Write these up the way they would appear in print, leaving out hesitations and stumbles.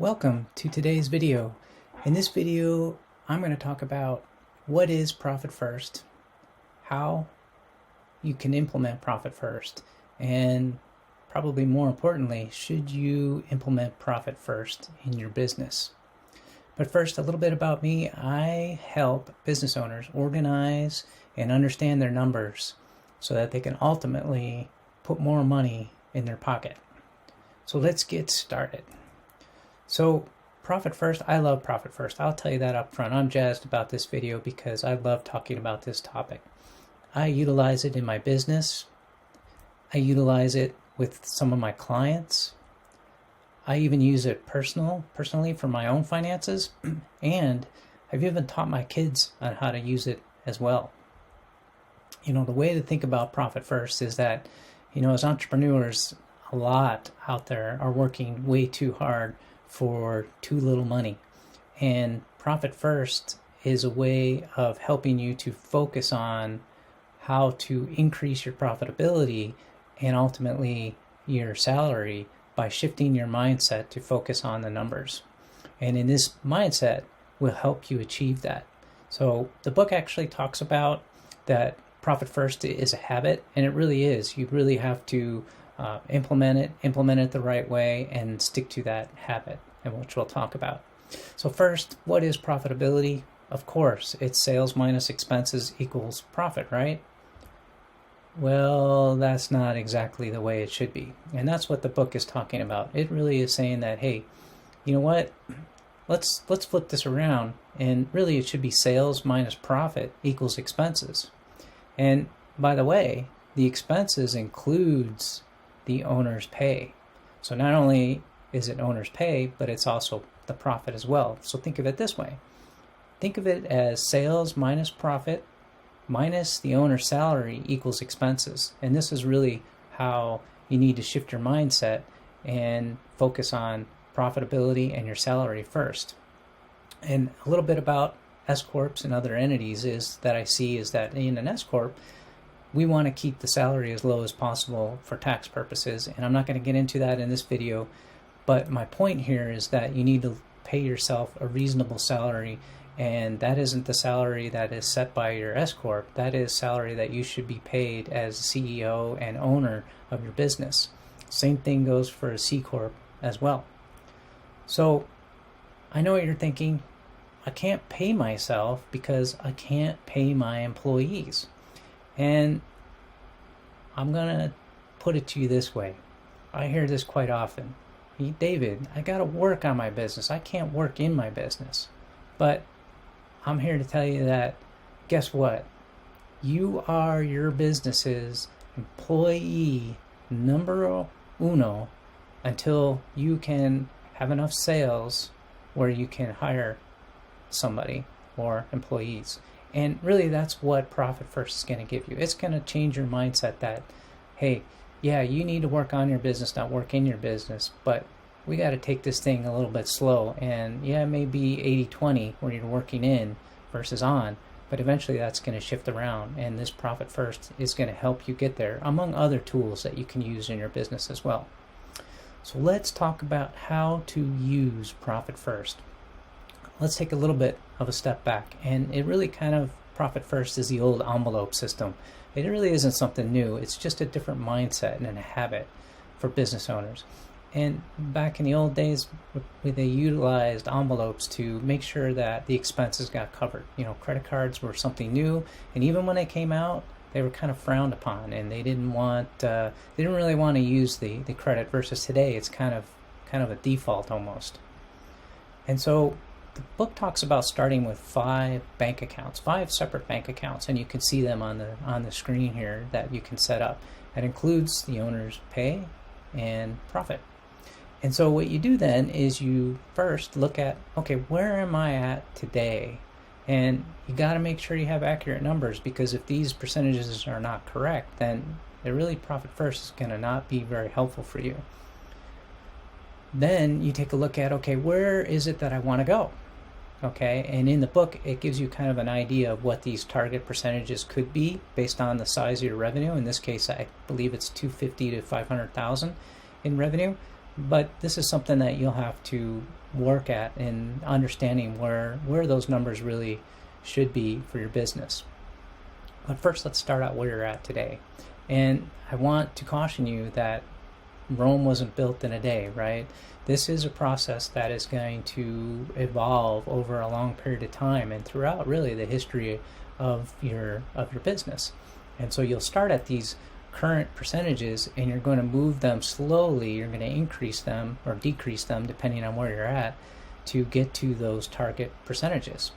Welcome to today's video. In this video, I'm going to talk about what is Profit First, how you can implement Profit First, and probably more importantly, should you implement Profit First in your business. But first, a little bit about me. I help business owners organize and understand their numbers so that they can ultimately put more money in their pocket. So let's get started. So Profit First, I love Profit First. I'll tell you that up front. I'm jazzed about this video because I love talking about this topic. I utilize it in my business. I utilize it with some of my clients. I even use it personally for my own finances. And I've even taught my kids on how to use it as well. You know, the way to think about Profit First is that, as entrepreneurs, a lot out there are working way too hard for too little money. And Profit First is a way of helping you to focus on how to increase your profitability and ultimately your salary by shifting your mindset to focus on the numbers. And in this mindset will help you achieve that. So the book actually talks about that Profit First is a habit, and it really is. You really have to implement it the right way, and stick to that habit, and which we'll talk about. So first, what is profitability? Of course, it's sales minus expenses equals profit, right? Well, that's not exactly the way it should be. And that's what the book is talking about. It really is saying that, hey, you know what? Let's flip this around, and really it should be sales minus profit equals expenses. And by the way, the expenses includes the owner's pay. So not only is it owner's pay, but it's also the profit as well. So think of it this way. Think of it as sales minus profit minus the owner's salary equals expenses. And this is really how you need to shift your mindset and focus on profitability and your salary first. And a little bit about S-Corps and other entities is that in an S-Corp, we want to keep the salary as low as possible for tax purposes. And I'm not going to get into that in this video, but my point here is that you need to pay yourself a reasonable salary, and that isn't the salary that is set by your S-Corp. That is salary that you should be paid as CEO and owner of your business. Same thing goes for a C-Corp as well. So I know what you're thinking. I can't pay myself because I can't pay my employees. And I'm going to put it to you this way. I hear this quite often. David, I got to work on my business. I can't work in my business. But I'm here to tell you that, guess what? You are your business's employee numero uno until you can have enough sales where you can hire somebody or employees. And really, that's what Profit First is going to give you. It's going to change your mindset that, hey, yeah, you need to work on your business, not work in your business, but we got to take this thing a little bit slow. And yeah, it may be 80-20 where you're working in versus on, but eventually that's going to shift around. And this Profit First is going to help you get there, among other tools that you can use in your business as well. So let's talk about how to use Profit First. Let's take a little bit of a step back, and it really Profit First is the old envelope system. It really isn't something new. It's just a different mindset and a habit for business owners. And back in the old days, they utilized envelopes to make sure that the expenses got covered. Credit cards were something new, and even when they came out, they were kind of frowned upon, and they didn't really want to use the credit. Versus today, it's kind of a default almost. And so the book talks about starting with 5 separate bank accounts, and you can see them on the screen here that you can set up. That includes the owner's pay and profit. And so what you do then is you first look at, okay, where am I at today? And you got to make sure you have accurate numbers, because if these percentages are not correct, then Profit First is going to not be very helpful for you. Then you take a look at, okay, where is it that I want to go? Okay, and in the book, it gives you kind of an idea of what these target percentages could be based on the size of your revenue. In this case, I believe it's $250,000 to $500,000 in revenue. But this is something that you'll have to work at in understanding where those numbers really should be for your business. But first, let's start out where you're at today. And I want to caution you that Rome wasn't built in a day, right? This is a process that is going to evolve over a long period of time and throughout really the history of your business. And so you'll start at these current percentages and you're going to move them slowly. You're going to increase them or decrease them depending on where you're at to get to those target percentages.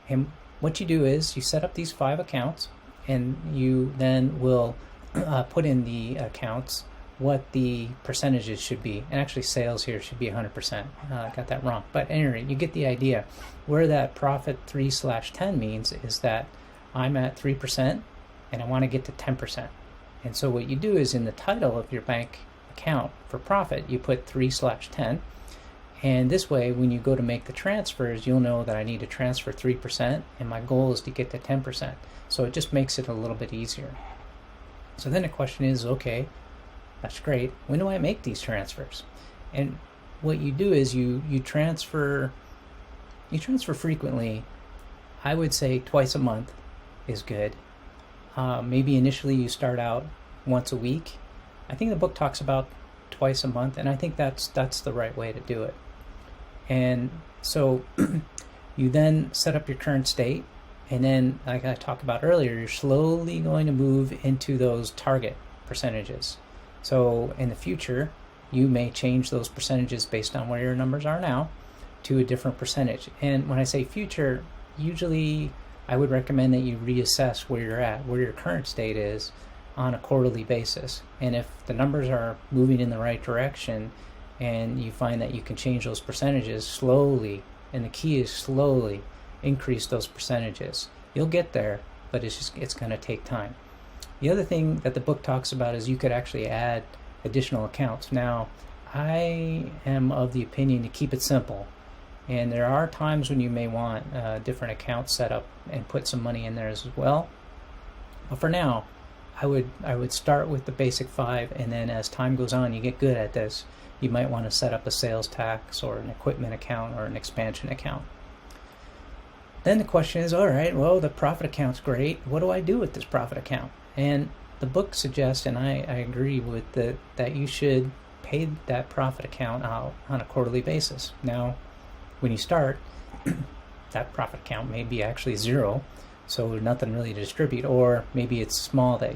And what you do is you set up these 5 accounts, and you then will put in the accounts what the percentages should be. And actually sales here should be 100%. I got that wrong. But anyway, you get the idea. Where that profit 3/10 means is that I'm at 3% and I want to get to 10%. And so what you do is in the title of your bank account for profit, you put 3/10. And this way, when you go to make the transfers, you'll know that I need to transfer 3%, and my goal is to get to 10%. So it just makes it a little bit easier. So then the question is, okay, that's great. When do I make these transfers? And what you do is you transfer frequently. I would say twice a month is good. Maybe initially you start out once a week. I think the book talks about twice a month, and I think that's the right way to do it. And so you then set up your current state, and then, like I talked about earlier, you're slowly going to move into those target percentages. So in the future, you may change those percentages based on where your numbers are now to a different percentage. And when I say future, usually I would recommend that you reassess where you're at, where your current state is on a quarterly basis. And if the numbers are moving in the right direction and you find that you can change those percentages slowly, and the key is slowly increase those percentages. You'll get there, but it's going to take time. The other thing that the book talks about is you could actually add additional accounts. Now, I am of the opinion to keep it simple. And there are times when you may want different accounts set up and put some money in there as well. But for now, I would start with the basic 5, and then as time goes on, you get good at this, you might want to set up a sales tax or an equipment account or an expansion account. Then the question is, all right, well, the profit account's great. What do I do with this profit account? And the book suggests, and I agree with that you should pay that profit account out on a quarterly basis. Now, when you start, that profit account may be actually 0, so there's nothing really to distribute, or maybe it's small that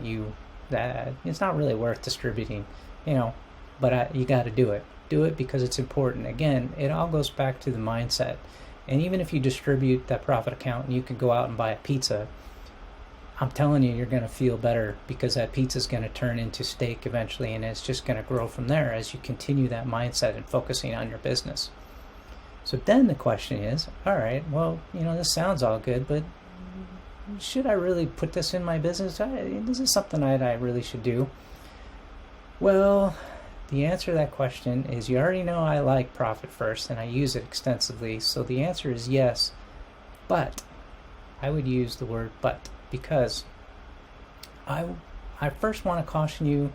it's not really worth distributing, but you got to do it. Do it because it's important. Again, it all goes back to the mindset. And even if you distribute that profit account and you can go out and buy a pizza, I'm telling you, you're going to feel better because that pizza is going to turn into steak eventually, and it's just going to grow from there as you continue that mindset and focusing on your business. So then the question is, all right, well, this sounds all good, but should I really put this in my business? This is something that I really should do. Well, the answer to that question is you already know I like Profit First and I use it extensively. So the answer is yes, but I would use the word but because I first want to caution you,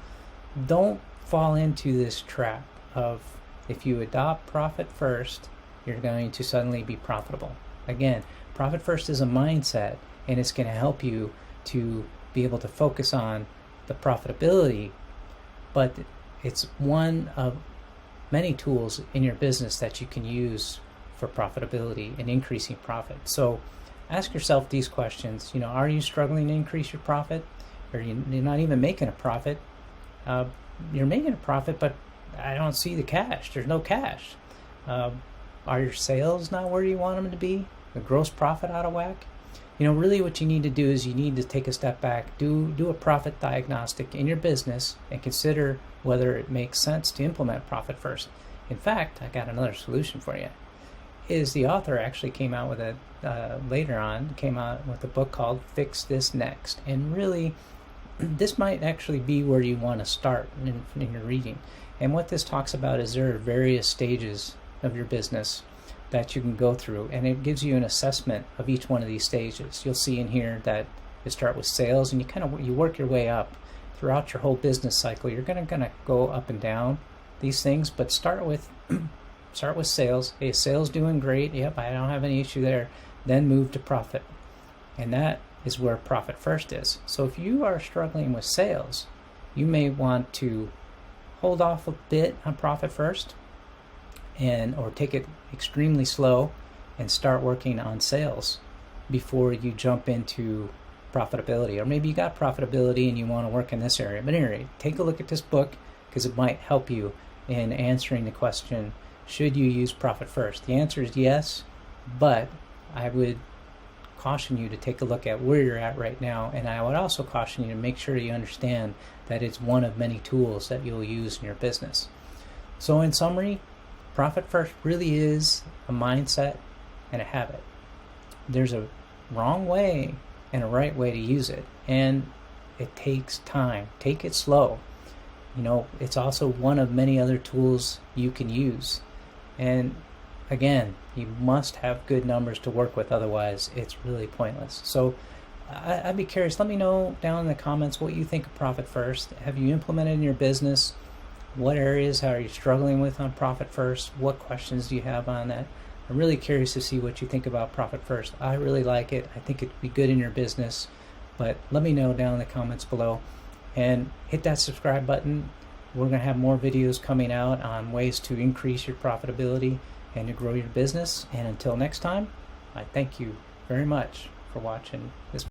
don't fall into this trap of if you adopt Profit First, you're going to suddenly be profitable. Again, Profit First is a mindset, and it's going to help you to be able to focus on the profitability, but it's one of many tools in your business that you can use for profitability and increasing profit. So ask yourself these questions. Are you struggling to increase your profit? Or you're not even making a profit? You're making a profit, but I don't see the cash. There's no cash. Are your sales not where you want them to be? The gross profit out of whack? Really what you need to do is you need to take a step back, do a profit diagnostic in your business, and consider whether it makes sense to implement Profit First. In fact, I got another solution for you. The author actually came out with a book called Fix This Next. And really, this might actually be where you want to start in your reading. And what this talks about is there are various stages of your business that you can go through, and it gives you an assessment of each one of these stages. You'll see in here that you start with sales, and you work your way up throughout your whole business cycle. You're going to go up and down these things, but start with start with sales. Hey, sales doing great. Yep, I don't have any issue there. Then move to profit. And that is where profit first is. So if you are struggling with sales, you may want to hold off a bit on profit first, or take it extremely slow and start working on sales before you jump into profitability. Or maybe you got profitability and you want to work in this area. But anyway, take a look at this book because it might help you in answering the question, should you use profit first? The answer is yes, but I would caution you to take a look at where you're at right now, and I would also caution you to make sure you understand that it's one of many tools that you'll use in your business. So in summary, profit first really is a mindset and a habit. There's a wrong way and a right way to use it, and it takes time. Take it slow. It's also one of many other tools you can use. And again, you must have good numbers to work with, otherwise it's really pointless. So I'd be curious, let me know down in the comments what you think of profit first. Have you implemented in your business? What areas are you struggling with on profit first? What questions do you have on that? I'm really curious to see what you think about profit first. I really like it. I think it'd be good in your business, but let me know down in the comments below. And hit that subscribe button. We're going to have more videos coming out on ways to increase your profitability and to grow your business. And until next time, I thank you very much for watching this.